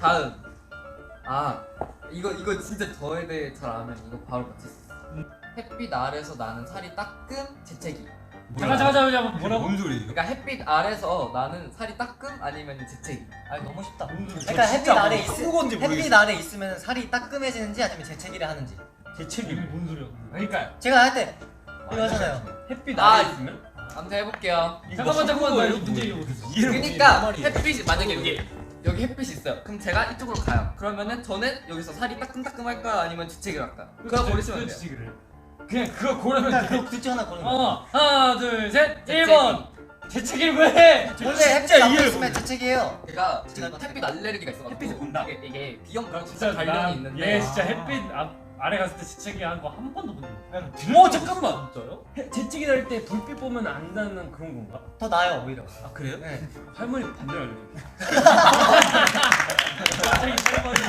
다음. 이거 진짜 저에 대해 잘 알면 이거 바로 맞출 수 있어. 햇빛 아래서 나는 살이 따끔 재채기. 잠깐 뭐라고? 뭔 소리예요? 그러니까 햇빛 아래서 나는 살이 따끔 아니면 재채기. 아니 너무 쉽다. 뭔 소리? 그러니까 햇빛 아래 한국어인지 햇빛 아래 있으면 살이 따끔해지는지 아니면 재채기를 하는지. 재채기 뭔 소리야? 그러니까 제가 할 때 이거 하잖아요. 햇빛 아, 아래 있으면? 아무튼 해볼게요. 잠깐만 나 이거 문제 이거 그러니까 햇빛이 만약에 여기 햇빛이 있어요. 그럼 제가 이쪽으로 가요. 그러면은 저는 여기서 살이 따끔따끔 할까요? 아니면 재채기를 할까요? 그거 고르시면 돼요. 그냥 그거 고르면 그러니까 돼. 둘 중 하나 고르는 거. 하나 둘 셋. 재채기. 1번 재채기를 왜 해? 원래 햇빛 앞에 있으면 재채기예요. 제가 제가 지금 햇빛 알레르기가 있어가지고 햇빛을 본다? 이게 비염 진짜 관련이 있는데 얘 진짜 햇빛 아래 갔을 때 재채기 한 거 한 번도 못 본. 어 잠깐만. 진짜요? 재채기 날 때 불빛 보면 안 닿는 그런 건가? 더 나아요 오히려. 아 그래요? 네. 할머니 반대로 알려줘. 갑자기 할머니